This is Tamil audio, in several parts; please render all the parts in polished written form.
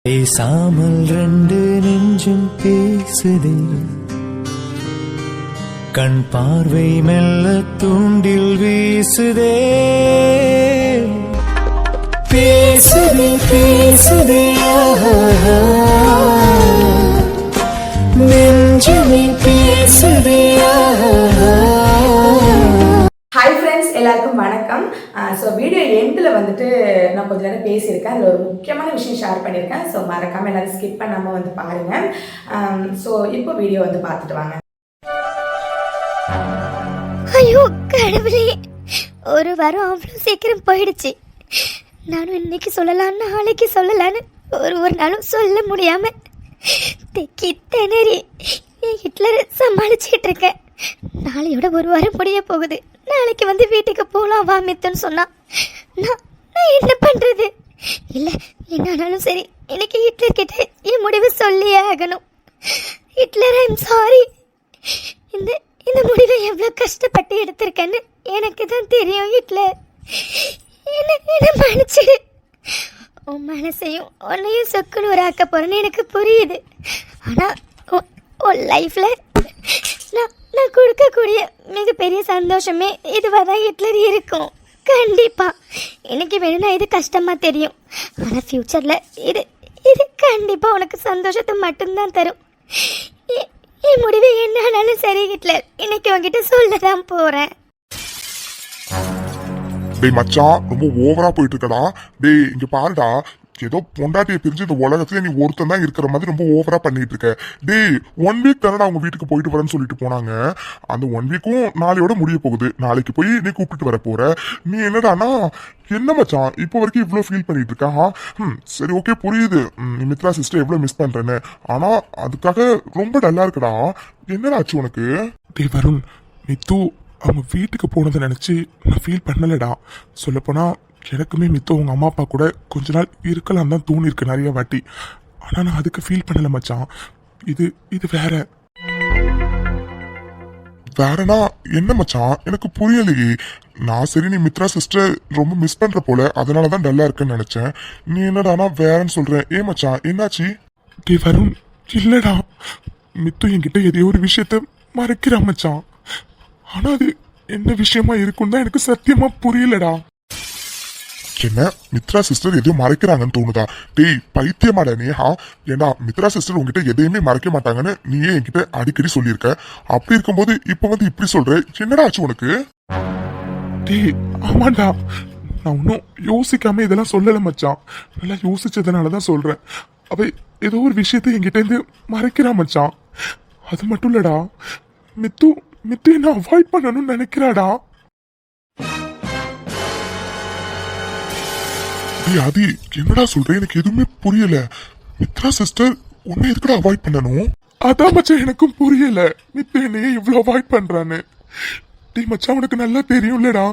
பேசாமல் ரெண்டு நெஞ்சும் பேசுதே, கண் பார்வை மெல்ல தூண்டில் வீசுதே. பேசுதே பேசுதே நெஞ்சுமே பேசுதே. ஹாய் ஃப்ரெண்ட்ஸ், எல்லாருக்கும் வணக்கம். ஸோ வீடியோ எண்டில் வந்துட்டு நான் கொஞ்சம் நேரம் பேசியிருக்கேன். அதில் ஒரு முக்கியமான விஷயம் ஷேர் பண்ணியிருக்கேன். ஸோ மறக்காமல் எல்லோரும் ஸ்கிப் பண்ணாமல் வந்து பாருங்கள். ஸோ இப்போ வீடியோ வந்து பார்த்துட்டு வாங்க. ஐயோ கடவுளே, ஒரு வாரம் அவ்வளோ சீக்கிரம் போயிடுச்சு. நானும் இன்னைக்கு சொல்லலாம் நாளைக்கு சொல்லலான்னு ஒரு நாளும் சொல்ல முடியாம திக்கி திணறி ஹிட்லரை சமாளிச்சுட்டு இருக்கேன். நாளையோட ஒரு வாரம் முடிய போகுது. நாளைக்கு வந்து வீட்டுக்கு போகலாம் வாமித்துன்னு சொன்னா நான் என்ன பண்றது? இல்லை என்னாலும் சரி, இன்னைக்கு ஹிட்லர் கிட்ட என் முடிவு சொல்லியே ஆகணும். Hitler, I'm sorry. இந்த முடிவை எவ்வளோ கஷ்டப்பட்டு எடுத்திருக்கேன்னு எனக்கு தான் தெரியும். ஹிட்லர், என்ன மன்னிச்சிடு. உன் மனசையும் உன்னையும் சொக்குனூராக்க போறேன்னு எனக்கு புரியுது. ஆனால் உன் லைஃப்ல நான் கொடுக்கக்கூடிய மிகப்பெரிய சந்தோஷமே இதுவாக தான் ஹிட்லர் இருக்கும். கண்டிப்பா எனக்கு வேணும்னா இது கஷ்டமா தெரியும், ஆனால் ஃபியூச்சர்ல இது கண்டிப்பா உனக்கு சந்தோஷத்தை மட்டும்தான் தரும். என் முடிவு என்னாலும் சரி ஹிட்லர், இன்னைக்கு உங்ககிட்ட சொல்லதான் போறேன். டேய் மச்சான், ரொம்ப ஓவரா போயிட்டு இருக்கடா. டேய் இங்க பாருடா, ஏதோ பொண்டாட்டியை பிரிஞ்சு இந்த உலகத்துல நீ ஒருத்தன் தான் இருக்கிற மாதிரி ரொம்ப ஓவரா பண்ணிட்டு இருக்க. டேய் 1 வீக் தானடா அவங்க வீட்டுக்கு போயிட்டு வரேன்னு சொல்லிட்டு போனாங்க. அந்த 1 வீக்கும் நாளையோட முடிய போகுது. நாளைக்கு போய் நீ கூப்பிட்டு வர போற. நீ என்னடானா என்ன மச்சான் இப்போ வரைக்கும் இவ்வளோ ஃபீல் பண்ணிட்டு இருக்கா? சரி ஓகே புரியுது, நீ மித்ரா சிஸ்டர் எவ்வளோ மிஸ் பண்றேன்னு. ஆனா அதுக்காக ரொம்ப டல்லா இருக்கடா. என்னடா ஆச்சு உனக்கு? டேய் வருண், மித்து அவங்க வீட்டுக்கு போனதை நினைச்சு நான் ஃபீல் பண்ணலடா. சொல்லப்போனா எனக்குமே மித்து அவங்க அம்மா அப்பா கூட கொஞ்ச நாள் இருக்கலாம் தான் தோணிருக்கு நிறைய வாட்டி. ஆனா நான் அதுக்கு ஃபீல் பண்ணல மச்சான். இது வேறனா என்ன மச்சான், எனக்கு புரியலையே. நான் சரி நீ மித்ரா சிஸ்டர் ரொம்ப மிஸ் பண்ற போல அதனாலதான் டல்லா இருக்குன்னு நினைச்சேன். நீ என்னடானா வேறன்னு சொல்றேன். ஏன் மச்சான் என்னாச்சு? டே வருண், இல்லடா மித்து என்கிட்ட எதையோ ஒரு விஷயத்த மறைக்கிறா மச்சான். ஆனா அது என்ன விஷயமா இருக்கும் தான் எனக்கு சத்தியமா புரியலடா. என்ன மித்ரா சிஸ்டர் எதையும் மறைக்கிறாங்கன்னு தோணுதா? டேய் பைத்தியமாடா நீ? ஏண்டா மித்ரா சிஸ்டர் உங்ககிட்ட எதையுமே மறைக்க மாட்டாங்கன்னு நீயே என்கிட்ட அடிக்கடி சொல்லியிருக்க. அப்படி இருக்கும்போது இப்ப வந்து இப்படி சொல்ற, என்னடா ஆச்சு உனக்கு? டேய் ஆமாண்டா, நான் ஒன்னும் யோசிக்காம இதெல்லாம் சொல்லல மச்சான். நல்லா யோசிச்சதுனாலதான் சொல்றேன். அவ ஏதோ ஒரு விஷயத்த என்கிட்ட இருந்து மறைக்கிறா மச்சான். அது மட்டும் இல்லடா, மித்து என்ன அவாய்ட் பண்ணணும்னு நினைக்கிறாடா. அது என்னடா சொல்ற? எனக்கு எதுவுமே புரியல. மித்ரா சிஸ்டர் உன்னை எதுக்குடா அவாய்ட் பண்ணணும்? அதான் மச்சான் எனக்கும் புரியல. மித்து என்னையே இவ்வளவு அவாய்ட் பண்றான்னு. டேய் மச்சான், உனக்கு நல்லா தெரியும்லடா,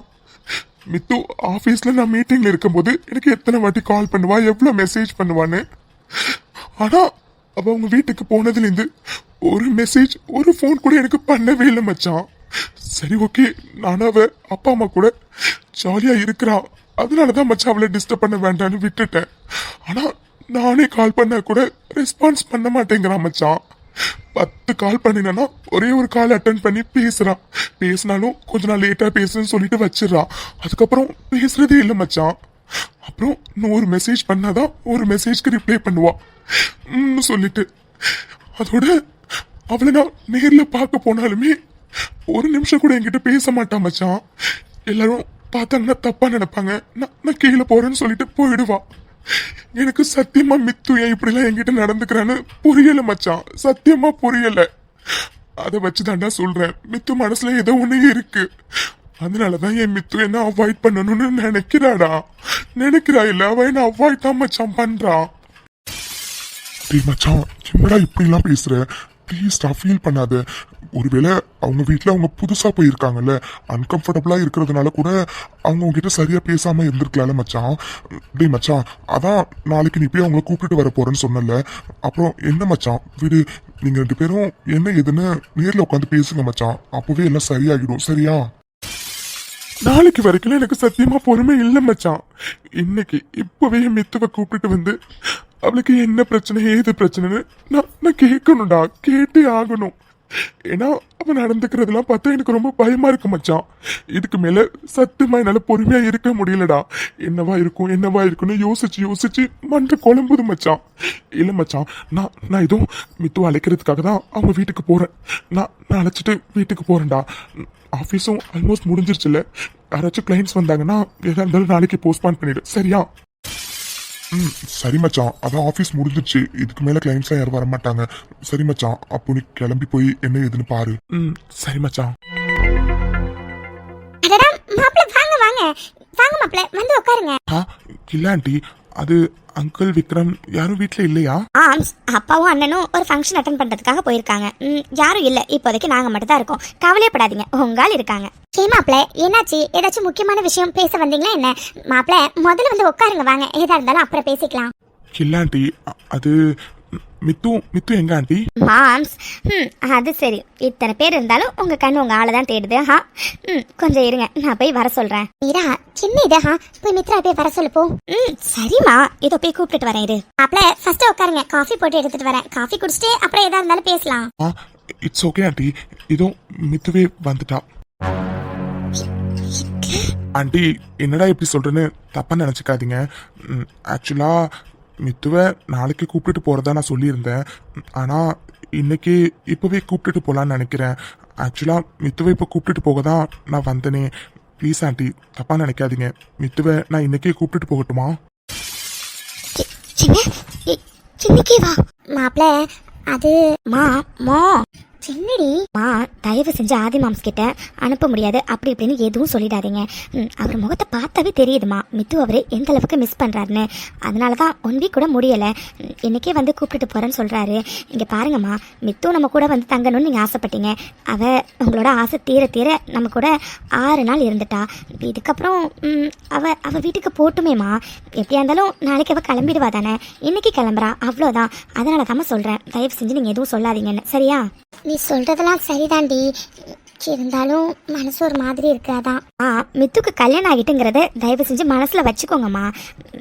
மித்து ஆபீஸ்ல நான் மீட்டிங்ல இருக்கும்போது எனக்கு எத்தனை வாட்டி கால் பண்ணுவா, எவ்வளவு மெசேஜ் பண்ணுவான்னு. ஆனா அவ அவங்க வீட்டுக்கு போனதுல இருந்து ஒரு மெசேஜ் ஒரு போன் கூட எனக்கு பண்ணவே இல்லை மச்சான். சரி ஓகே, நானும் அவ அப்பா அம்மா கூட ஜாலியா இருக்கிறான், அதனாலதான் மச்சான் அவளை டிஸ்டர்ப் பண்ண வேண்டாம்னு விட்டுட்டேன். ஆனா நானே கால் பண்ண கூட ரெஸ்பான்ஸ் பண்ண மாட்டேங்கிறான் மச்சான். 10 கால் பண்ணினா ஒரே ஒரு கால் அட்டன் பண்ணி பேசுறான். பேசினாலும் கொஞ்ச நாள் லேட்டா பேசுன்னு சொல்லிட்டு வச்சிடறான். அதுக்கப்புறம் பேசுறதே இல்லை மச்சான். அப்புறம் 100 மெசேஜ் பண்ணாதான் ஒரு மெசேஜ்க்கு ரிப்ளை பண்ணுவா சொல்லிட்டு. அதோட அவளை நான் நேர்ல பார்க்க போனாலுமே ஒரு நிமிஷம் கூட என்கிட்ட பேச மாட்டான் மச்சான். எல்லாரும் பார்த்தாங்கன்னா தப்பா நினைப்பாங்க, நான் கீழே போறேன்னு சொல்லிட்டு போயிடுவா. எனக்கு சத்தியமா மித்து ஏன் இப்படிலாம் என்கிட்ட நடந்துக்கிறான்னு புரியல மச்சான், சத்தியமா புரியல. அதை வச்சுதான்டா சொல்றேன், மித்து மனசுல ஏதோ ஒண்ணு இருக்கு. அதனாலதான் என் மித்து என்ன அவாய்ட் பண்ணணும்னு நினைக்கிறா இல்ல, அவ என்ன அவாய்ட் தான் மச்சான் பண்றா. டேய் மச்சான், என்னடா இப்படி எல்லாம் பேசுற? ப்ளீஸ் ஃபீல் பண்ணாத. ஒருவேளை அவங்க வீட்டுல அவங்க புதுசா போயிருக்காங்கல்ல, அன்கம்ஃபர்டபுளா இருக்கிறதுனால கூட அவங்க உங்ககிட்ட சரியா பேசாம இருந்திருக்கலாம்ல மச்சான். டேய் மச்சான், அதான் நாளைக்கு நீ போய் அவங்கள கூப்பிட்டு வர போறேன்னு சொன்னல. அப்புறம் என்ன மச்சான் விடு, நீங்க 2 பேரும் என்ன ஏதுன்னு நேர்ல உட்காந்து பேசுங்க மச்சான், அப்பவே எல்லாம் சரியாகிடும். சரியா? நாளைக்கு வரைக்கும் எனக்கு சத்தியமா பொறுமை இல்லை மச்சான். இன்னைக்கு இப்பவே மித்துவை கூப்பிட்டு வந்து அவளுக்கு என்ன பிரச்சனை ஏது பிரச்சனைன்னு நான் கேட்கணும்டா, கேட்டே ஆகணும். ஏன்னா அவன் நடந்துக்கிறதெல்லாம் பார்த்தா எனக்கு ரொம்ப பயமா இருக்கு மச்சான். இதுக்கு மேல சத்தியமா என்னால பொறுமையா இருக்க முடியலடா. என்னவா இருக்கும்னு யோசிச்சு மண்ட குழம்புது மச்சான். இல்ல மச்சான், நான் ஏதோ மித்து அழைக்கிறதுக்காக தான் அவங்க வீட்டுக்கு போறேன். நான் அழைச்சிட்டு வீட்டுக்கு போறேன்டா. ஆஃபீஸும் ஆல்மோஸ்ட் முடிஞ்சிருச்சுல. யாராச்சும் கிளைண்ட்ஸ் வந்தாங்கன்னா எதா இருந்தாலும் நாளைக்கு போஸ்ட்பான் பண்ணிடு, சரியா? சரி மச்சான், அதான் ஆஃபீஸ் முடிஞ்சிருச்சு. இதுக்கு மேல கிளைண்ட்ஸ்லாம் யாரும் வர மாட்டாங்க. சரி மச்சான், அப்போ நீ கிளம்பி போய் என்ன ஏதுன்னு பாரு. சரி மச்சான். அடடா மாப்ள, வாங்க மாப்ள, வந்து உட்காருங்க. இல்ல ஆண்டி, அது அங்கிள் விக்ரம் யாரும் வீட்ல இல்லையா? அப்பாவும் அண்ணனும் ஒரு ஃபங்க்ஷன் அட்டென்ட் பண்றதுக்காக போயிருக்காங்க. யாரும் இல்ல, இப்போதைக்கு நாங்க மட்டும் தான் இருக்கோம். கவலையப்படாதீங்க, உங்கால் இருக்காங்க. சரி மாப்ள, என்னாச்சு? ஏதாச்சும் முக்கியமான விஷயம் பேச வந்தீங்களா என்ன? மாப்ள, முதல்ல வந்து உட்காருங்க, வாங்க. ஏதா இருந்தாலும் அப்புறம் பேசிக்கலாம். இல்ல ஆண்டி, அது மித்து எங்க ஆண்டி? மாம்ஸ், அது சரி. இத்தனை பேர் இருந்தாலும் உங்க கண்ணு உங்க ஆளை தான் தேடுது. கொஞ்சம் இருங்க, நான் போய் வர சொல்றேன். மீரா, சின்ன இது போய் மித்ரா போய் வர சொல்லு போ. சரிம்மா, இதோ போய் கூப்பிட்டுட்டு வரேன். இரு மாப்ள, ஃபர்ஸ்ட் உட்காருங்க, காஃபி போட்டு எடுத்துட்டு வரேன். காஃபி குடிச்சிட்டு அப்புறம் ஏதா இருந்தாலும் பேசலாம். இட்ஸ் ஓகே ஆண்டி, இதோ மித்துவே வந்துட்டா. ஆண்டி, என்னடா இப்படி சொல்றேன்னு தப்பா நினைச்சுக்காதீங்க. ஆக்சுவலா மித்துவை நாளைக்கு கூப்பிட்டுட்டு போறதா நான் சொல்லியிருந்தேன். ஆனா இன்னைக்கு இப்பவே கூப்பிட்டுட்டு போலான்னு நினைக்கிறேன். ஆக்சுவலா மித்துவை இப்போ கூப்பிட்டுட்டு போக தான் நான் வந்தனே. ப்ளீஸ் ஆண்டி, தப்பா நினைக்காதீங்க. மித்துவை நான் இன்னைக்கே கூப்பிட்டுட்டு போகட்டுமா? மாப்ள, அது சின்னடி தயவு செஞ்சு ஆதி மாம்ஸ் கிட்ட அனுப்ப முடியாது அப்படி இப்படின்னு எதுவும் சொல்லிடாதீங்க. அவர் முகத்தை பார்த்தாவே தெரியுதுமா மித்து அவரு எந்த அளவுக்கு மிஸ் பண்றாருன்னு. அதனாலதான் 1 வீக் கூட முடியல, இன்னைக்கே வந்து கூப்பிட்டுட்டு போறேன்னு சொல்றாரு. இங்க பாருங்கம்மா, மித்து நம்ம கூட வந்து தங்கணும்னு நீங்க ஆசைப்பட்டீங்க. அவ உங்களோட ஆசை தீர நம்ம கூட 6 நாள் இருந்துட்டா. இதுக்கப்புறம் அவ வீட்டுக்கு போட்டுமேமா. எப்படியா இருந்தாலும் நாளைக்கு அவ கிளம்பிடுவா தானே, இன்னைக்கு கிளம்புறா, அவ்வளோதான். அதனால தாம்மா சொல்றேன், தயவு செஞ்சு நீங்க எதுவும் சொல்லாதீங்கன்னு, சரியா? நீ சொல்றதெல்லாம் சரிதாண்டி, இருந்தாலும் மனசு ஒரு மாதிரி இருக்காதான். மித்துக்கு கல்யாணம் ஆகிட்டுங்கிறத தயவு செஞ்சு மனசுல வச்சுக்கோங்கம்மா.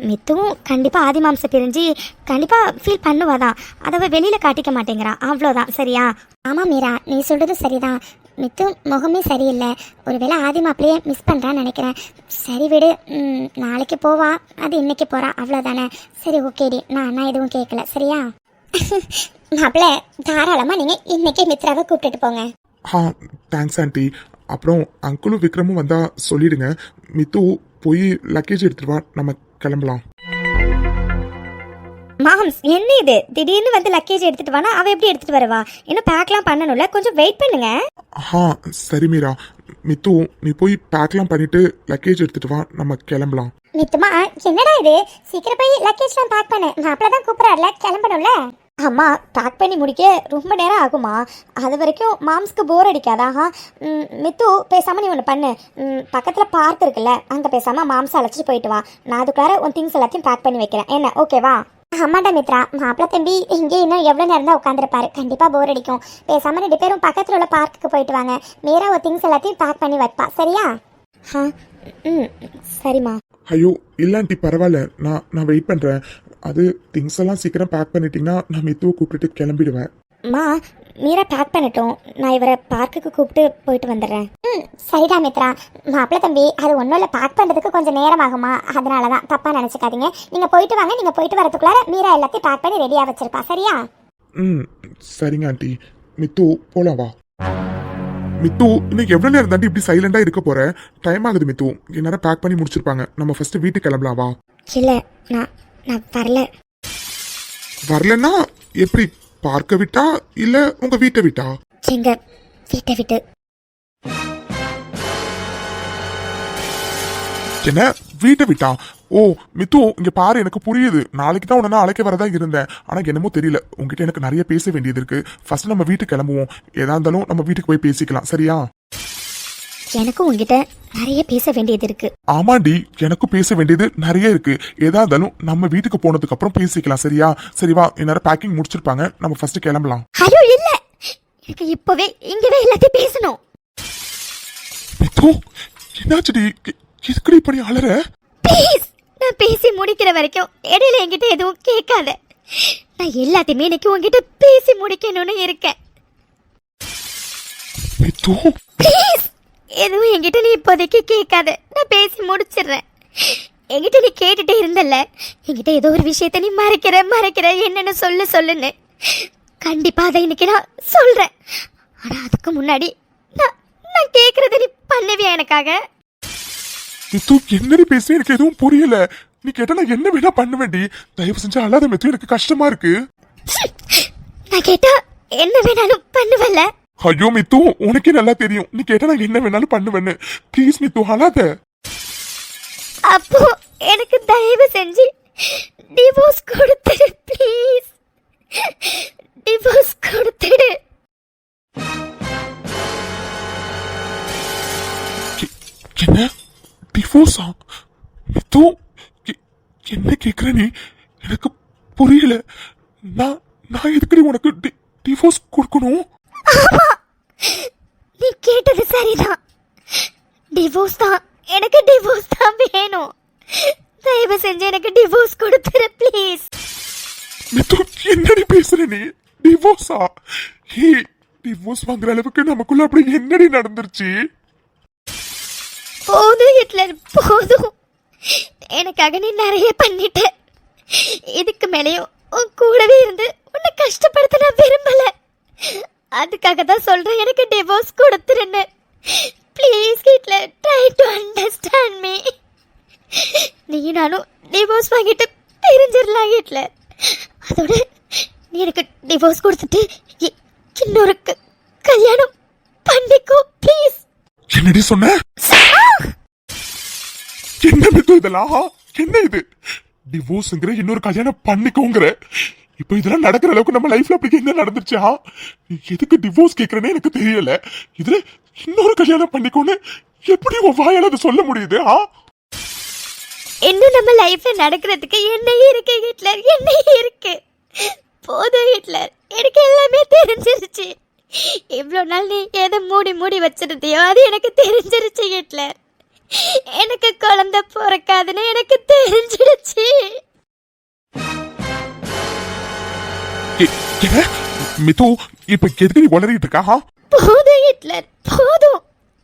மித்துவும் கண்டிப்பா ஆதி மாம்ச பிரிஞ்சு கண்டிப்பா ஃபீல் பண்ணுவாதான். அதை வெளியில காட்டிக்க மாட்டேங்கிறா, அவ்வளோதான், சரியா? ஆமா மீரா, நீ சொல்றது சரிதான். மித்து முகமே சரியில்லை. ஒருவேளை ஆதி மாப்பிளையே மிஸ் பண்றான்னு நினைக்கிறேன். சரி விடு, நாளைக்கு போவா, அது இன்னைக்கு போறா, அவ்வளோதானே. சரி ஓகேடி, நான் எதுவும் கேட்கல, சரியா? மாப்பிள்ள, தாராளமா நீங்க இன்னைக்கு மித்ராவை கூப்பிட்டுட்டு போங்க. Thanks aunty. அப்புறம் அங்கிளும் விக்ரமும் வந்தா சொல்லிடுங்க. மித்து போய் லக்கேஜ் எடுத்துட்டு வா, நம்ம கிளம்பலாம். மாம்ஸ், என்ன இது திடீர்னு வந்து லக்கேஜ் எடுத்துட்டு வானா? அவ எப்படி எடுத்துட்டு வரவா? இன்னும் பேக்லாம் பண்ணணும்ல, கொஞ்சம் வெயிட் பண்ணுங்க. சரி மீரா, மித்து நீ போய் பேக்லாம் பண்ணிட்டு லக்கேஜ் எடுத்துட்டு வா, நம்ம கிளம்பலாம். மித்துமா, என்னடா இது? சீக்கிரம் போய் லக்கேஜ்லாம் பேக் பண்ணு, மாப்பிள்ள தான் கூப்பிடுறாருல, கிளம்பணும்ல. அம்மா, பேக் பண்ணி முடிக்க ரொம்ப நேரம் ஆகுமா? அது வரைக்கும் மாம்ஸ்க்கு போர் அடிக்காதா? மித்து, பேசாம நீ ஒன்று பண்ணு, பக்கத்தில் பார்க் இருக்குல்ல, அங்கே பேசாம மாம்ஸ் அழைச்சிட்டு போயிட்டு வா. நான் அதுக்குள்ளார உன் திங்ஸ் எல்லாத்தையும் பேக் பண்ணி வைக்கிறேன், என்ன ஓகேவா? ஆமாண்டா மித்ரா, மாப்பிள்ள தம்பி இங்கே இன்னும் எவ்வளோ நேரம் தான் உட்காந்துருப்பாரு, கண்டிப்பாக போர் அடிக்கும். பேசாம 2 பேரும் பக்கத்தில் உள்ள பார்க்குக்கு போயிட்டு வாங்க. மீரா ஒரு திங்ஸ் எல்லாத்தையும் பேக் பண்ணி வைப்பா, சரியா? சரிம்மா. ஐயோ இல்லாண்டி, பரவாயில்ல, நான் வெயிட் பண்றேன். அது திங்ஸ் எல்லாம் சீக்கிரம் பேக் பண்ணிட்டீங்கன்னா நான் மித்துவை கூப்பிட்டுட்டு கிளம்பிடுவேன். மா, மீரா பேக் பண்ணட்டும், நான் இவரை பார்க்குக்கு கூப்பிட்டு போயிட்டு வந்துடுறேன். சரிடா மித்ரா. மாப்பிள்ள தம்பி, அது ஒன்றும் இல்லை, பேக் பண்ணுறதுக்கு கொஞ்சம் நேரம் ஆகுமா, அதனால தான், தப்பாக நினச்சிக்காதீங்க. நீங்கள் போயிட்டு வாங்க, நீங்கள் போயிட்டு வரதுக்குள்ளார மீரா எல்லாத்தையும் பேக் பண்ணி ரெடியாக வச்சிருப்பா, சரியா? சரிங்க ஆண்டி. மித்து போலாம் வா. மித்து, இன்னைக்கு எவ்வளவு நேரம் தாண்டி இப்படி சைலண்டா இருக்க போற? டைம் ஆகுது மித்து, எல்லாரும் பேக் பண்ணி முடிச்சிருப்பாங்க. நம்ம ஃபர்ஸ்ட் வீட்டுக்கு கிளம்பலாம் வா. இல்ல, நான் வரல. வரலன்னா எப்படி? பார்க்க விட்டா இல்ல உங்க வீட்டை விட்டா? எங்க வீட்டை விட்டு. என்ன வீட்டை விட்டா? ஓ மித்து, இங்க பாரு, எனக்கு புரியுது. நாளைக்கு தான் உடனே அழைக்க வரதா இருந்தேன். ஆனா என்னமோ தெரியல, உங்ககிட்ட எனக்கு நிறைய பேச வேண்டியது இருக்கு. ஃபர்ஸ்ட் நம்ம வீட்டுக்கு கிளம்புவோம். ஏதா இருந்தாலும் நம்ம வீட்டுக்கு போய் பேசிக்கலாம், சரியா? எனக்கும் உங்ககிட்ட நிறைய பேச வேண்டியது இருக்கு. ஆமாண்டி, எனக்கும் பேச வேண்டியது நிறைய இருக்கு. ஏதா இருந்தாலும் நம்ம வீட்டுக்கு போனதுக்கு அப்புறம் பேசிக்கலாம், சரியா? சரி வா, எல்லாரும் பேக்கிங் முடிச்சிருப்பாங்க, நம்ம ஃபர்ஸ்ட் கிளம்பலாம். ஐயோ இல்ல, எனக்கு இப்பவே இங்கவே எல்லாத்தையும் பேசணும். மித்து, என்னாச்சுடி? எதுக்குடி இப்படி அலற? ப்ளீஸ், நான் பேசி முடிக்கிற வரைக்கும் இடையில என்கிட்ட எதுவும் கேட்காத. நான் எல்லாத்தையுமே இன்னைக்கு உங்ககிட்ட பேசி முடிக்கணும்னு இருக்கேன். மித்து ப்ளீஸ் எதுவும் என்கிட்ட நீ இப்போதைக்கு கேட்காத, நான் பேசி முடிச்சிடுறேன். என்கிட்ட நீ கேட்டுட்டே இருந்தல்ல, என்கிட்ட ஏதோ ஒரு விஷயத்த நீ மறைக்கிற என்னன்னு சொல்லுன்னு. கண்டிப்பா அதை இன்னைக்கு நான் சொல்றேன். ஆனா அதுக்கு முன்னாடி நான் கேக்குறத நீ பண்ணுவியா எனக்காக? மித்து என்னடி பேசி எனக்கு எதுவும் புரியல. நீ கேட்டா நான் என்ன வேணா பண்ண வேண்டி. தயவு செஞ்சு அழாத மித்து, எனக்கு கஷ்டமா இருக்கு. நான் கேட்டா என்ன வேணாலும் பண்ணுவல்ல? ஐயோ மித்து, உனக்கே நல்லா தெரியும் நீ கேட்டா நான் என்ன வேணாலும் பண்ணுவேன்னு. ப்ளீஸ் மித்து அழாத. அப்போ எனக்கு தயவு செஞ்சு டிவோர்ஸ் கொடுத்துடு ப்ளீஸ். டிவோர்ஸ் கொடுத்துடு. என்ன டிவோர்ஸா? மித்து என்ன கேக்குற நீ? எனக்கு புரியல. நான் எதுக்கு உனக்கு டிவோர்ஸ் கொடுக்கணும்? ஆமா, நீ கேட்டது சரிதான். டிவோர்ஸ் தான், எனக்கு டிவோர்ஸ் தான் வேணும். தயவு செஞ்சு எனக்கு டிவோர்ஸ் கொடுத்துரு ப்ளீஸ். மித்து என்னடி பேசுற நீ? டிவோர்ஸா? ஹே, டிவோர்ஸ் வாங்குற அளவுக்கு நமக்குள்ள அப்படி என்னடி நடந்துருச்சு? போதும் ஹிட்லர், போதும். எனக்காக நீ நிறைய பண்ணிட்ட. இதுக்கு மேலேயும் உன் கூடவே இருந்து உன்னை கஷ்டப்படுத்த நான் விரும்பல. அதுக்காக தான் சொல்றேன், எனக்கு டிவோர்ஸ் கொடுத்துருன்னு. Please Hitler, try to understand me. நீ நானும் டிவோர்ஸ் வாங்கிட்டு பிரிஞ்சிடலாம் ஹிட்லர். அதோட நீ எனக்கு டிவோர்ஸ் கொடுத்துட்டு இன்னொரு கல்யாணம் பண்ணிக்கோ ப்ளீஸ். என்னடி சொன்ன? என்ன மித்து இதெல்லாம்? என்ன இது? டிவோர்ஸ்ங்கிற இன்னொரு கல்யாணம் பண்ணிக்கோங்கிற? இப்போ இதெல்லாம் நடக்கிற அளவுக்கு நம்ம லைஃப்ல அப்படி என்ன நடந்துச்சா? நீ எதுக்கு டிவோர்ஸ் கேக்குறேன்னு எனக்கு தெரியல. இதுல இன்னொரு கல்யாணம் பண்ணிக்கோன்னு எப்படி உன் வாயால அதை சொல்ல முடியுது? இன்னும் நம்ம லைஃப்ல நடக்கிறதுக்கு என்ன இருக்கு ஹிட்லர், என்ன இருக்கு? போதும் ஹிட்லர், எனக்கு எல்லாமே தெரிஞ்சிருச்சு. இவ்வளோ நாள் நீ எதை மூடி வச்சிருந்தியோ அது எனக்கு தெரிஞ்சிருச்சு ஹிட்லர். எனக்கு குழந்தை பிறக்காதுன்னு எனக்கு தெரிஞ்சிடுச்சு. மித்து இப்ப எதுக்கு நீ உளறிட்டு இருக்கா? போதும் ஹிட்லர், போதும்.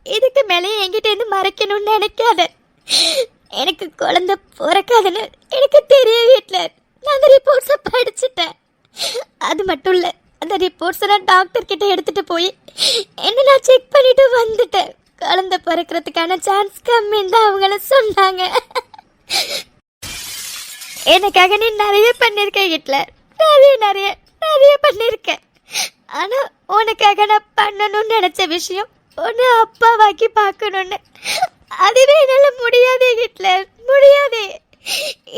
இதுக்கு மேலே என்கிட்ட இருந்து மறைக்கணும்னு நினைக்காத. எனக்கு குழந்தை பிறக்காதுன்னு எனக்கு தெரியும் ஹிட்லர். நான் அந்த ரிப்போர்ட்ஸை படிச்சுட்டேன். அது மட்டும் இல்லை, அந்த ரிப்போர்ட்ஸை நான் டாக்டர் கிட்ட எடுத்துட்டு போய் என்ன நான் செக் பண்ணிட்டு வந்துட்டேன். குழந்தை பிறக்கிறதுக்கான சான்ஸ் கம்மின்னு தான் அவங்களும் சொன்னாங்க. எனக்காக நீ நிறைய பண்ணிருக்க ஹிட்லர், நிறைய பண்ணிருக்க. ஆனா உனக்காக நான் பண்ணணும்னு நினைச்ச விஷயம் உன்னை அப்பாவாக்கி பார்க்கணும்னு, அதுவே என்னால முடியாது ஹிட்லர், முடியாது.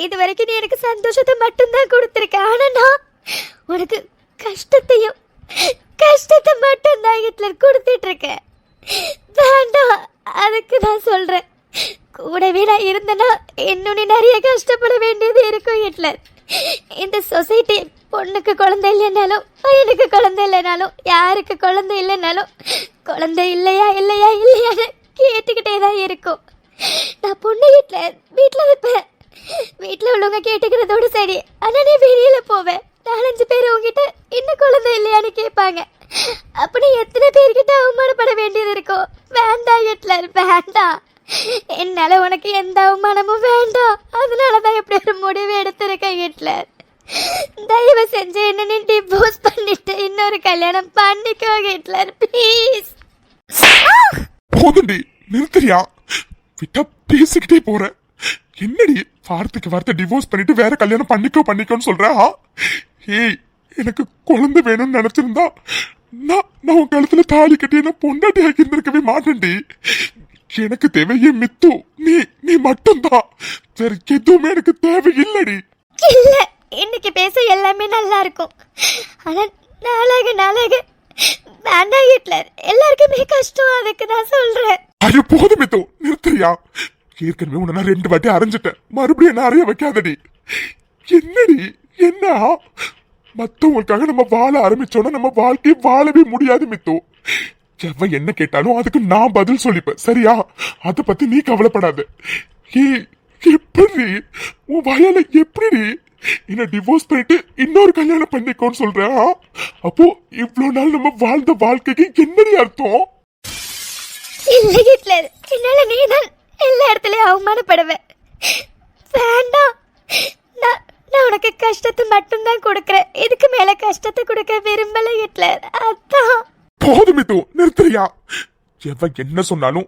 இது வரைக்கும் நீ எனக்கு சந்தோஷத்தை மட்டும்தான் கொடுத்துருக்க. ஆனா நான் உனக்கு கஷ்டத்தை மட்டும்தான் ஹிட்லர் கொடுத்துட்டு இருக்கேன். வேண்டாம், அதுக்கு நான் சொல்றேன். கூடவே நான் இருந்தேன்னா இன்னும் நீ நிறைய கஷ்டப்பட வேண்டியது இருக்கும் ஹிட்லர். இந்த சொசைட்டி பொண்ணுக்கு குழந்தை இல்லைனாலும், பையனுக்கு குழந்தை இல்லைனாலும், யாருக்கு குழந்தை இல்லைனாலும் குழந்தை இல்லையான்னு கேட்டுக்கிட்டே தான் இருக்கும். நான் பொண்ணு வீட்டில் வைப்பேன். வீட்டில் உள்ளவங்க கேட்டுக்கிறதோடு சரி. ஆனால் நீ வெளியில் போவேன், 4-5 பேர் உங்ககிட்ட இன்னும் குழந்தை இல்லையான்னு கேட்பாங்க. அப்படி எத்தனை பேர்கிட்ட அவமானப்பட வேண்டியது இருக்கும். வேண்டாம் ஹிட்லர், வேண்டாம். என்னால உனக்கு எந்த அவமானமும் வேண்டாம். அதனாலதான் இப்படி ஒரு முடிவு எடுத்திருக்கேன் ஹிட்லர். தயவு செஞ்சு என்ன நீ டிவோர்ஸ் பண்ணிட்டு இன்னொரு கல்யாணம் பண்ணிக்கோ ஹிட்லர், ப்ளீஸ். போதுண்டி, நிறுத்துறியா? விட்டா பேசிக்கிட்டே போற. என்னடி வார்த்தைக்கு வார்த்தை டிவோர்ஸ் பண்ணிட்டு வேற கல்யாணம் பண்ணிக்கோன்னு சொல்ற? ஏய், எனக்கு குழந்தை வேணும்னு நினைச்சிருந்தா நான் உன் கழுத்துல தாலி கட்டி என்ன பொண்டாட்டி ஆக்கி இருந்திருக்கவே மாட்டேன்டி. எனக்கு தேவையே மித்து, நீ மட்டும்தான். வேற எதுவுமே எனக்கு தேவையில்லடி. இல்ல, இன்னைக்கு பேச எல்லாமே நல்லா இருக்கும். ஆனா நாளாக வேண்டாம் ஹிட்லர், எல்லாருக்குமே கஷ்டம். அதுக்கு நான் சொல்றேன். ஐயோ போதும் மித்து, நிறுத்துறியா? ஏற்கனவே உன்ன 2 வாட்டி அரைஞ்சிட்டேன், மறுபடியும் என்ன அறைய வைக்காதடி. என்னடி என்ன? மத்தவங்களுக்காக நம்ம வாழ ஆரம்பிச்சோன்னா நம்ம வாழ்க்கையை வாழவே முடியாது மித்து. எவ என்ன கேட்டாலும் அதுக்கு நான் பதில் சொல்லிப்பேன், சரியா? அத பத்தி நீ கவலைப்படாத. எப்படி உன் வாயால எப்படி என்ன டிவோர்ஸ் பண்ணிட்டு இன்னொரு கல்யாணம் பண்ணிக்கோன்னு சொல்றேன். அப்போ இவ்வளவு நாள் நம்ம வாழ்ந்த வாழ்க்கைக்கு என்னடி அர்த்தம்? இல்லை ஹிட்லர், என்னால நீதான் எல்லா இடத்துலயும் அவமானப்படுவேன். வேண்டாம். நான் நான் உனக்கு கஷ்டத்தை மட்டும்தான் கொடுக்கறேன். இதுக்கு மேல கஷ்டத்தை கொடுக்க விரும்பல ஹிட்லர். அதான். போதும் மித்து, நிறுத்துறியா? எவ என்ன சொன்னாலும்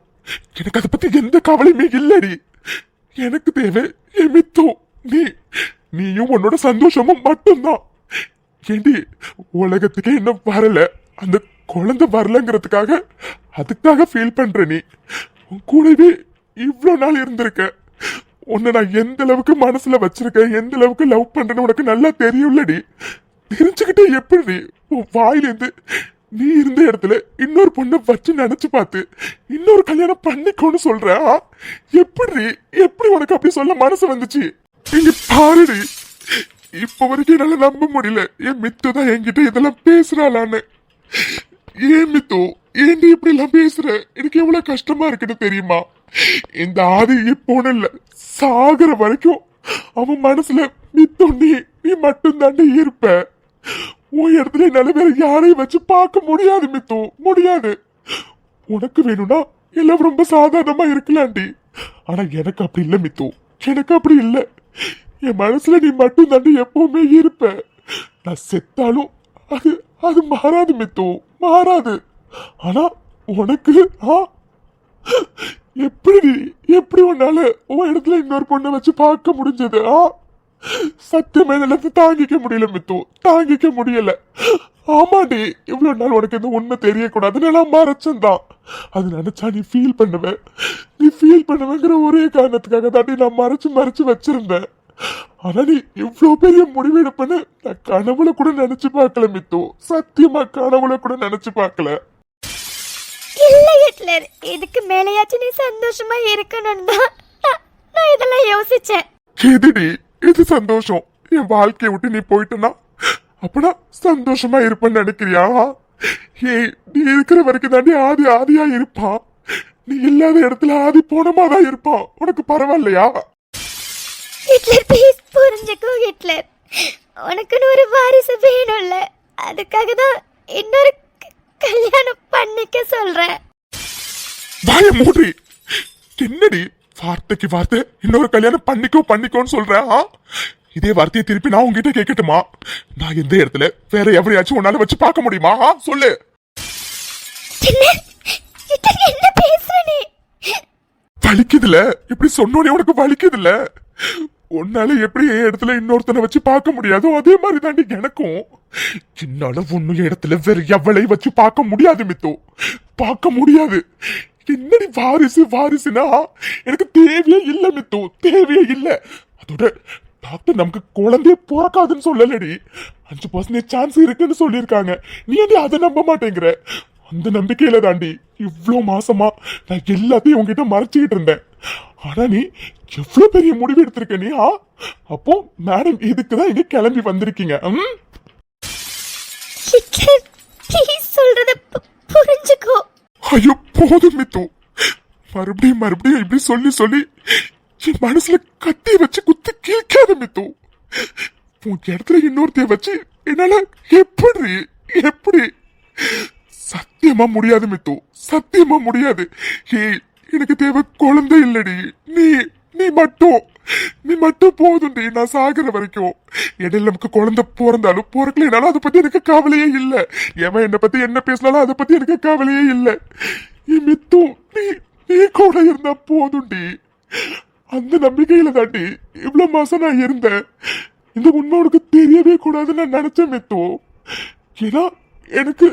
எனக்கு அதை பத்தி எந்த கவலையுமே இல்லடி. எனக்கு தேவை என் மித்து, நீயும் உன்னோட சந்தோஷமும் மட்டும்தான். ஏண்டி உலகத்துக்கே என்ன வரல, அந்த குழந்தை வரலங்கிறதுக்காக அதுக்காக ஃபீல் பண்ற நீ. உன் கூடவே இவ்வளவு நாள் இருந்திருக்க. உன்னை நான் எந்த அளவுக்கு மனசுல வச்சிருக்கேன், எந்த அளவுக்கு லவ் பண்றேன்னு உனக்கு நல்லா தெரியும்லடி. தெரிஞ்சுக்கிட்டே எப்படி உன் வாயிலிருந்து நீ இருந்த இடத்துல இன்னொரு பொண்ணை வச்சு நினைச்சு பார்த்து இன்னொரு கல்யாணம் பண்ணிக்கோன்னு சொல்ற? எப்படி உனக்கு அப்படி சொல்ல மனசு வந்துச்சு? இங்க பாருடி, இப்ப வரைக்கும் என்னால நம்ப முடியல என் மித்து தான் என்கிட்ட இதெல்லாம் பேசுறாளான்னு. ஏன் மித்து, ஏண்டி இப்படி எல்லாம் பேசுற? எனக்கு எவ்வளவு கஷ்டமா இருக்குன்னு தெரியுமா? இந்த ஆதி இப்போன்னு இல்ல, சாகுற வரைக்கும் அவன் மனசுல மித்து நீ மட்டும் தாண்டி இருப்ப. உன் இடத்துல என்னால வேற யாரையும் வச்சு பார்க்க முடியாது மித்து, முடியாது. உனக்கு வேணும்னா எல்லாம் ரொம்ப சாதாரணமா இருக்கலாண்டி. ஆனா எனக்கு அப்படி இல்ல மித்து, எனக்கு அப்படி இல்ல. என் மனசுல நீ மட்டும் தாண்டி எப்பவுமே இருப்ப. நான் செத்தாலும் அது மாறாது மித்து, மாறாது. ஆனா உனக்கு எப்படி உன்னால உன் இடத்துல இன்னொரு பொண்ணை வச்சு பார்க்க முடிஞ்சது? சத்தியமே நிலத்தை தாங்கிக்க முடியல மித்து, தாங்கிக்க முடியல. ஆமாடி, இவ்வளவு நாள் உனக்கு இந்த உண்மை தெரியக்கூடாதுன்னு நான் மறைச்சந்தான். அது நினைச்சா நீ ஃபீல் பண்ணுவேங்கிற ஒரே காரணத்துக்காக தாண்டி நான் மறைச்சு வச்சிருந்தேன். ஆனா நீ இவ்வளவு பெரிய முடிவு எடுப்பேன்னு நான் கனவுல கூட நினைச்சு பார்க்கல மித்து, சத்தியமா கனவுல கூட நினைச்சு பார்க்கல. இல்ல ஹிட்லர், இதுக்கு மேலேயாச்சும் நீ சந்தோஷமா இருக்கணும் தான் நான் இதெல்லாம் யோசிச்சேன். எதுடி இது சந்தோஷம்? என் வாழ்க்கையை விட்டு நீ போயிட்டனா அப்பனா சந்தோஷமா இருப்பேன்னு நினைக்கிறியா? நீ இருக்கிற வரைக்கும் தாண்டி ஆதியா இருப்பான். நீ இல்லாத இடத்துல ஆதி போனமாதான் இருப்பான். உனக்கு பரவாயில்லையா? ஹிட்லர் ப்ளீஸ் புரிஞ்சுக்கோ ஹிட்லர், உனக்குன்னு ஒரு வாரிசு வேணும்ல, அதுக்காக தான் இன்னொரு கல்யாணம் பண்ணிக்க சொல்றேன். வாய மூடி. என்னடி வார்த்தைக்கு வார்த்தை இன்னொரு கல்யாணம் பண்ணிக்கோன்னு சொல்றேன்? இதே வார்த்தையை திருப்பி நான் உங்ககிட்ட கேட்கட்டுமா? நான் எந்த இடத்துல வேற எவரையாச்சும் உன்னால வச்சு பார்க்க முடியுமா? சொல்லு. என்ன பேசுற நீ? வலிக்குதுல, இப்படி சொன்னோனே உனக்கு வலிக்குதுல. உன்னால எப்படி என் இடத்துல இன்னொருத்தனை வச்சு பார்க்க முடியாதோ அதே மாதிரி தாண்டி எனக்கும். என்னால உன்னுடைய இடத்துல வேற எவளை வச்சு பார்க்க முடியாது மித்து, பார்க்க முடியாது. என்னடி வாரிசுனா எனக்கு தேவையே இல்ல மித்து, தேவையே இல்ல. அதோட டாக்டர் நமக்கு குழந்தைய பிறக்காதுன்னு சொல்லலடி, 5% சான்ஸ் இருக்குன்னு சொல்லியிருக்காங்க. நீ ஏன்டி அதை நம்ப மாட்டேங்கிற? அந்த நம்பிக்கையில தாண்டி இவ்வளவு மாசமா நான் எல்லாத்தையும் உங்ககிட்ட மறைச்சிக்கிட்டு இருந்தேன். ஆனா நீ எவ்வளவு பெரிய முடிவு எடுத்திருக்க நீ. அப்போ மேடம் இதுக்குதான் இங்க கிளம்பி வந்திருக்கீங்க. சொல்றத புரிஞ்சுக்கோ. ஐயோ போதும் மித்து, மறுபடியும் இப்படி சொல்லி என் மனசுல கத்தி வச்சு குத்தி கேட்காத மித்து. உன் இடத்துல இன்னொருத்தைய வச்சு என்னால எப்படி சத்தியமா முடியாது மித்து, சத்தியமா முடியாது. எனக்கு தேவை குழந்தை இல்லடி, நீ மட்டும் போதுண்டி. நான் சாகுற வரைக்கும் இடையில நமக்கு குழந்தை பிறந்தாலும் பிறக்கலைனாலும் அதை பத்தி எனக்கு கவலையே இல்ல. எவன் என்னை பத்தி என்ன பேசினாலும் அதை பத்தி எனக்கு கவலையே இல்ல. மித்து நீ கூட இருந்தா போதுண்டி. அந்த நம்பிக்கையில தாண்டி இவ்வளவு மாசம் நான் இருந்தேன். இந்த உண்மை உனக்கு தெரியவே கூடாதுன்னு நான் நினைச்சேன் மித்து. ஏன்னா எனக்கு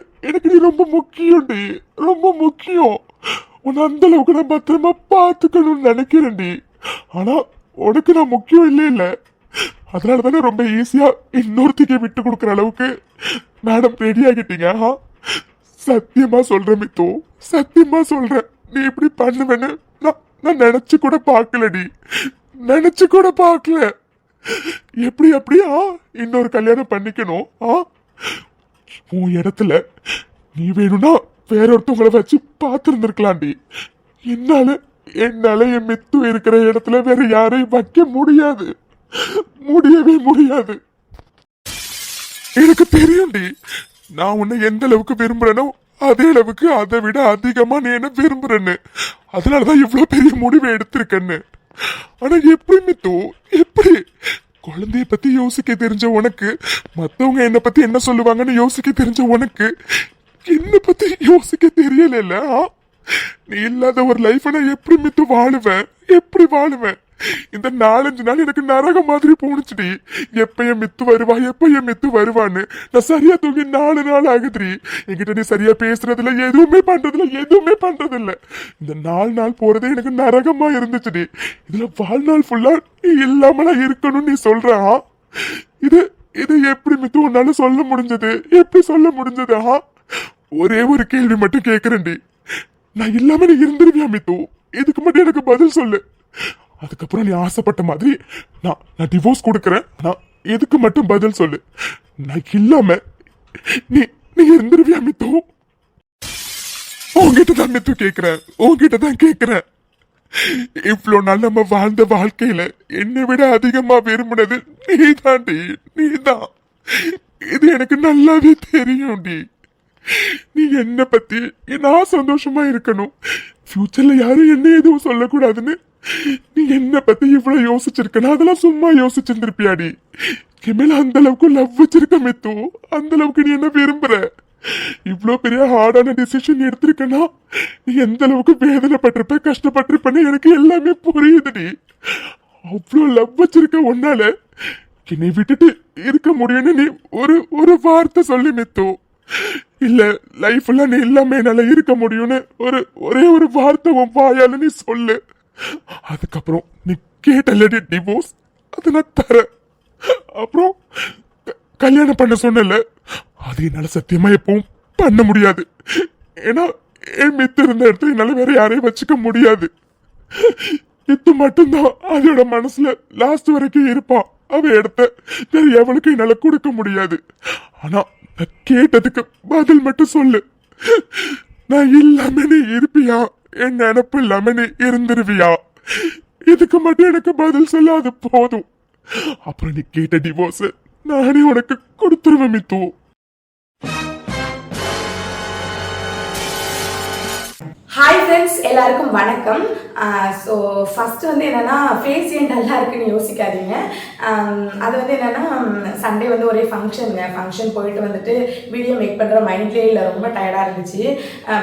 நீ ரொம்ப முக்கியம்டி, ரொம்ப முக்கியம். உன்னை அந்த அளவுக்கு நான் பத்திரமா பாத்துக்கணும்னு நினைக்கிறேன்டி. ஆனா உனக்கு நான் முக்கியம் இல்ல. அதனால தானே ரொம்ப ஈஸியா இன்னொருத்திக்கு விட்டு கொடுக்குற அளவுக்கு மேடம் ரெடி ஆகிட்டீங்க. சத்தியமா சொல்றேன் மித்து, சத்தியமா சொல்றேன். நீ இப்படி பண்ணுவேன்னு நான் நினைச்சு கூட பாக்கலடி, நினைச்சு கூட பாக்கல. எப்படி அப்படியா இன்னொரு கல்யாணம் பண்ணிக்கணும்? உன் இடத்துல நீ வேணும்னா வேற ஒருத்தவங்களை வச்சு பார்த்திருந்திருக்கலாண்டி. என்னால என் மித்து இருக்கிற இடத்துல வேற யாரையும் வைக்க முடியாது. முடியவே முடியாது. எனக்கு தெரியும்டி, நான் உன்னை எந்த அளவுக்கு விரும்புறேனோ அதே அளவுக்கு அதை விட அதிகமா நீ என்ன விரும்புறேன்னு. அதனாலதான் இவ்வளவு பெரிய முடிவை எடுத்திருக்கேன்னு. ஆனா எப்படி மித்து, எப்படி குழந்தைய பத்தி யோசிக்க தெரிஞ்ச உனக்கு, மத்தவங்க என்ன பத்தி என்ன சொல்லுவாங்கன்னு யோசிக்க தெரிஞ்ச உனக்கு, என்ன பத்தி யோசிக்க தெரியல. நீ இல்லாத ஒரு லைஃப் நான் எப்படி மித்து வாழுவேன், எப்படி வாழுவேன்? இந்த 4-5 நாள் எனக்கு நரகம் மாதிரி போனுச்சுடி. எப்ப என் மித்து வருவான்னு நான் சரியா தூங்கி 4 நாள் ஆகுதுடி. என்கிட்ட நீ சரியா பேசுறதுல எதுவுமே பண்றதில்ல. இந்த 4 நாள் போறதே எனக்கு நரகமா இருந்துச்சுடி. இதுல வாழ்நாள் ஃபுல்லா நீ இல்லாமலா இருக்கணும்னு நீ சொல்றா? இது இது எப்படி மித்து உன்னால சொல்ல முடிஞ்சது? எப்படி சொல்ல முடிஞ்சதா? ஒரே ஒரு கேள்வி மட்டும் கேக்குறேன்டி, நான் இல்லாம நீ இருந்துருவியா மித்து? இதுக்கு மட்டும் எனக்கு பதில் சொல்லு. அதுக்கப்புறம் நீ ஆசைப்பட்ட மாதிரி நான் டிவோர்ஸ் கொடுக்கறேன். நான் எதுக்கு மட்டும் பதில் சொல்லு. நான் இல்லாம நீ நீ இருந்துருவியா மித்து? உன்கிட்ட தான் மித்து கேக்குறேன், உன்கிட்ட தான் கேக்குறேன். இவ்வளவு நாள் நம்ம வாழ்ந்த வாழ்க்கையில என்னை விட அதிகமா விரும்பினது நீதான். இது எனக்கு நல்லாவே தெரியும்டி. நீ என்ன பத்தி நான் சந்தோஷமா இருக்கணும், ஃபியூச்சர்ல யாரும் என்ன எதுவும் சொல்லக்கூடாதுன்னு நீ என்ன பத்தி இவ்வளவு யோசிச்சிருக்கனா? அதெல்லாம் சும்மா யோசிச்சிருந்திருப்பியாடி. என் அந்த அளவுக்கு லவ் வச்சிருக்க மித்து, அந்த அளவுக்கு நீ என்ன விரும்புற? இவ்வளவு பெரிய ஹார்டான டிசிஷன் எடுத்திருக்கனா நீ எந்த அளவுக்கு வேதனைப்பட்டிருப்ப, கஷ்டப்பட்டிருப்பன்னு எனக்கு எல்லாமே புரியுதுடி. அவ்வளவு லவ் வச்சிருக்க உன்னால என்னை விட்டுட்டு இருக்க முடியும்னு நீ ஒரு வார்த்தை சொல்லி மித்து. இல்ல லைஃப்ல நீ இல்லாம என்னால இருக்க முடியும்னு ஒரே ஒரு வார்த்தை உன் வாயால நீ சொல்லு. அதுக்கப்புறம் நீ கேட்டல்லடி டிவோர்ஸ், அது நான் தரேன். அப்புறம் கல்யாணம் பண்ண சொன்னல, அது என்னால சத்தியமா எப்பவும் பண்ண முடியாது. ஏன்னா என் மித்து இருந்த இடத்துல என்னால வேற யாரையும் வச்சுக்க முடியாது. மித்து மட்டும்தான் அதோட மனசுல லாஸ்ட் வரைக்கும் இருப்பான். அவ இடத்த வேற எவனுக்கும் என்னால கொடுக்க முடியாது. ஆனா நான் கேட்டதுக்கு பதில் மட்டும் சொல்லு. நான் இல்லாம நீ இருப்பியா? என் நினப்பு இல்லாம நீ இருந்துருவியா? இதுக்கு மட்டும் எனக்கு பதில் சொல்ல, அது போதும். அப்புறம் நீ கேட்ட டிவோர்ஸ் நானே உனக்கு கொடுத்துருவேன் மித்து. ஹாய் ஃப்ரெண்ட்ஸ், எல்லாருக்கும் வணக்கம். ஸோ ஃபஸ்ட்டு வந்து என்னென்னா, ஃபேஸ் ஏன் நல்லா இருக்குன்னு யோசிக்காதீங்க. அது வந்து என்னென்னா, சண்டே வந்து ஒரே ஃபங்க்ஷன் போயிட்டு வந்துட்டு வீடியோ மேக் பண்ணுற மைண்ட்லேயே இல்லை, ரொம்ப டயர்டாக இருந்துச்சு.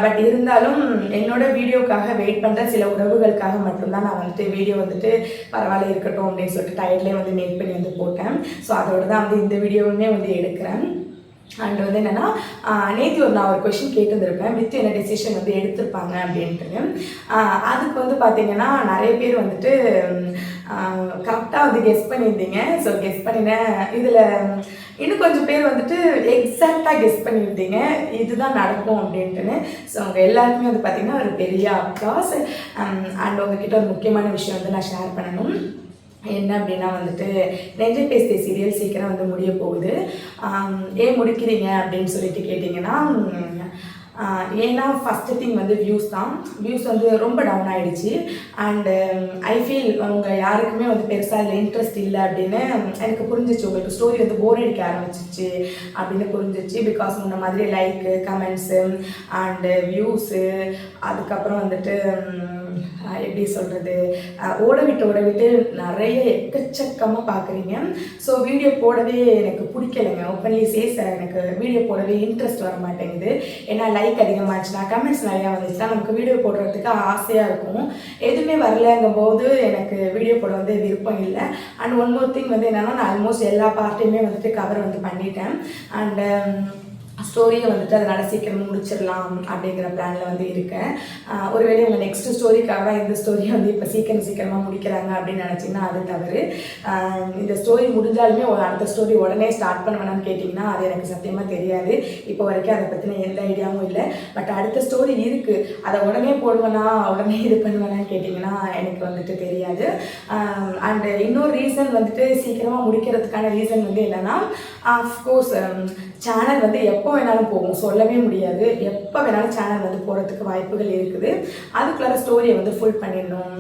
பட் இருந்தாலும் என்னோட வீடியோக்காக வெயிட் பண்ணுற சில உறவுகளுக்காக மட்டும்தான் நான் வந்துட்டு வீடியோ வந்துட்டு பரவாயில்ல இருக்கட்டும் அப்படின்னு சொல்லிட்டு டயர்ட்லேயே வந்து மேக் பண்ணி வந்து போட்டேன். ஸோ அதோட தான் வந்து இந்த வீடியோவுமே வந்து எடுக்கிறேன். அண்ட் வந்து என்னென்னா, நேற்று நான் ஒரு கொஷின் கேட்டுருந்துருப்பேன், மித்து என்ன டெசிஷன் வந்து எடுத்திருப்பாங்க அப்படின்ட்டு. அதுக்கு வந்து பார்த்தீங்கன்னா நிறைய பேர் வந்துட்டு கரெக்டாக வந்து கெஸ் பண்ணியிருந்தீங்க. ஸோ கெஸ் பண்ணினேன். இதில் இன்னும் கொஞ்சம் பேர் வந்துட்டு எக்ஸாக்டாக கெஸ் பண்ணியிருந்தீங்க இதுதான் நடக்கும் அப்படின்ட்டுன்னு. ஸோ அவங்க எல்லாருக்குமே வந்து பார்த்திங்கன்னா ஒரு பெரிய அப்ளாஸ். அண்ட் உங்ககிட்ட ஒரு முக்கியமான விஷயம் வந்து நான் ஷேர் பண்ணணும். என்ன அப்படின்னா வந்துட்டு, நெஞ்சை பேசுதே சீரியல் சீக்கிரம் வந்து முடிய போகுது. ஏன் முடிக்கிறீங்க அப்படின்னு சொல்லிட்டு கேட்டிங்கன்னா, ஏன்னா ஃபஸ்ட்டு திங் வந்து வியூஸ் வந்து ரொம்ப டவுன் ஆகிடுச்சு. அண்டு ஐ ஃபீல் அவங்க யாருக்குமே வந்து பெருசாக அதில் இன்ட்ரெஸ்ட் இல்லை அப்படின்னு எனக்கு புரிஞ்சிச்சு. உங்களுக்கு ஸ்டோரி வந்து போர் அடிக்க ஆரம்பிச்சிச்சு அப்படின்னு புரிஞ்சிச்சு. பிகாஸ் முன்ன மாதிரி லைக்கு, கமெண்ட்ஸு அண்டு வியூஸு, அதுக்கப்புறம் வந்துட்டு எப்படி சொல்கிறது, ஓட விட்டு நிறைய எக்கச்சக்கமாக பார்க்குறீங்க. ஸோ வீடியோ போடவே எனக்கு பிடிக்கலைங்க. ஓப்பன்லி சேஸ் எனக்கு வீடியோ போடவே இன்ட்ரெஸ்ட் வர மாட்டேங்குது. ஏன்னா லைக் அதிகமாகிடுச்சுன்னா, கமெண்ட்ஸ் நிறையா வந்துச்சுன்னா நமக்கு வீடியோ போடுறதுக்கு ஆசையாக இருக்கும். எதுவுமே வரலங்கும் போது எனக்கு வீடியோ போட வந்து விருப்பம் இல்லை. அண்ட் ஒன் மோர் திங் வந்து என்னென்னா, நான் ஆல்மோஸ்ட் எல்லா பார்ட்டையுமே வந்துட்டு கவர் வந்து பண்ணிட்டேன். அண்டு ஸ்டோரியை வந்துட்டு அதனால் சீக்கிரமாக முடிச்சிடலாம் அப்படிங்கிற பிளானில் வந்து இருக்கேன். ஒருவேளை உங்கள் நெக்ஸ்ட் ஸ்டோரிக்காக தான் இந்த ஸ்டோரியை வந்து இப்போ சீக்கிரமாக முடிக்கிறாங்க அப்படின்னு நினச்சிங்கன்னா அது தவறு. இந்த ஸ்டோரி முடிஞ்சாலுமே அடுத்த ஸ்டோரி உடனே ஸ்டார்ட் பண்ணுவேனான்னு கேட்டிங்கன்னா அது எனக்கு சத்தியமாக தெரியாது. இப்போ வரைக்கும் அதை பற்றின எந்த ஐடியாவும் இல்லை. பட் அடுத்த ஸ்டோரி இருக்குது, அதை உடனே போடுவேனா உடனே இது பண்ணுவேனான்னு கேட்டிங்கன்னா எனக்கு வந்துட்டு தெரியாது. அண்டு இன்னொரு ரீசன் வந்துட்டு சீக்கிரமாக முடிக்கிறதுக்கான ரீசன் வந்து என்னென்னா, ஆஃப்கோர்ஸ் சேனல் வந்து எப்போ வேணாலும் போகும், சொல்லவே முடியாது. எப்போ வேணாலும் சேனல் வந்து போகிறதுக்கு வாய்ப்புகள் இருக்குது. அதுக்குள்ளார ஸ்டோரியை வந்து ஃபுல் பண்ணிடணும்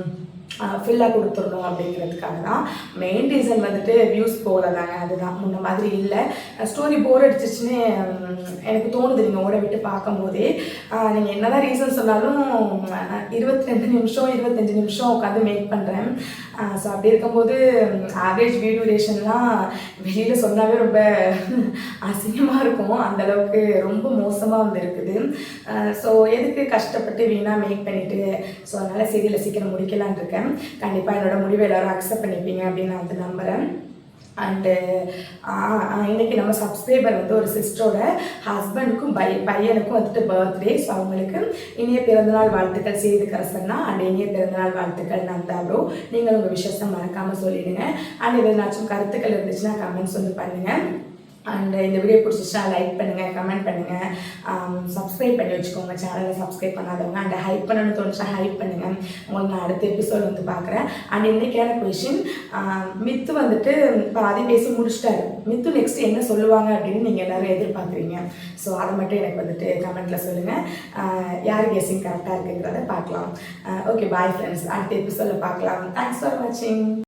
ஃபில்லாக கொடுத்துடணும் அப்படிங்கிறதுக்காக தான். மெயின் ரீசன் வந்துட்டு வியூஸ் போகலதாங்க, அதுதான். முன்ன மாதிரி இல்லை. ஸ்டோரி போர் அடிச்சிச்சுன்னு எனக்கு தோணுது நீங்கள் ஓட விட்டு பார்க்கும்போதே. நீங்கள் என்ன தான் ரீசன் சொன்னாலும் 22 நிமிஷம் 25 நிமிஷம் உட்காந்து மேக் பண்ணுறேன். ஸோ அப்படி இருக்கும்போது ஆவரேஜ் வீடியோ டியூரேஷன்லாம் வெளியில் சொன்னாவே ரொம்ப அசிங்கமாக இருக்கும், அந்தளவுக்கு ரொம்ப மோசமாக வந்து இருக்குது. ஸோ எதுக்கு கஷ்டப்பட்டு வீணாக மேக் பண்ணிவிட்டு, ஸோ அதனால் சீரியலை சீக்கிரம் முடிக்கலான் இருக்கேன். கண்டிப்பாக என்னோட முடிவை எல்லோரும் அக்செப்ட் பண்ணிப்பீங்க அப்படின்னு நான் வந்து நம்புகிறேன். அண்டு இன்றைக்கி நம்ம சப்ஸ்கிரைபர் வந்து ஒரு சிஸ்டரோட ஹஸ்பண்டுக்கும் பையனுக்கும் வந்துட்டு பர்த்டே. ஸோ அவங்களுக்கு இனிய பிறந்தநாள் வாழ்த்துக்கள் செய்து கரசன்னா. அண்ட் இனிய பிறந்தநாள் வாழ்த்துக்கள் நந்தா ப்ரோ. நீங்கள் உங்கள் விஷயத்தை மறக்காமல் சொல்லிவிடுங்க. அண்ட் எதுனாச்சும் கருத்துக்கள் இருந்துச்சுன்னா கமெண்ட்ஸ் வந்து பண்ணுங்கள். அண்ட் இந்த வீடியோ பிடிச்சிச்சுன்னா லைக் பண்ணுங்கள், கமெண்ட் பண்ணுங்கள், சப்ஸ்கிரைப் பண்ணி வச்சுக்கோங்க சேனலை சப்ஸ்கிரைப் பண்ணாதவங்க. அண்ட் ஹைப் பண்ணணும்னு தோணுச்சுன்னா ஹைப் பண்ணுங்கள். உங்களுக்கு நான் அடுத்த எபிசோட் வந்து பார்க்குறேன். அண்ட் இன்றைக்கான கொஷின், மித்து வந்துட்டு பாதி பேசி முடிச்சிட்டாரு. மித்து நெக்ஸ்ட் என்ன சொல்லுவாங்க அப்படின்னு நீங்கள் எல்லோரும் எதிர்பார்க்குறீங்க. ஸோ அதை மட்டும் எனக்கு வந்துட்டு கமெண்ட்டில் சொல்லுங்கள். யார் கெஸ்ஸிங் கரெக்டாக இருக்குங்கிறத பார்க்கலாம். Okay, bye friends. அடுத்த எபிசோடில் பார்க்கலாம். தேங்க்ஸ் ஃபார் வாட்சிங்.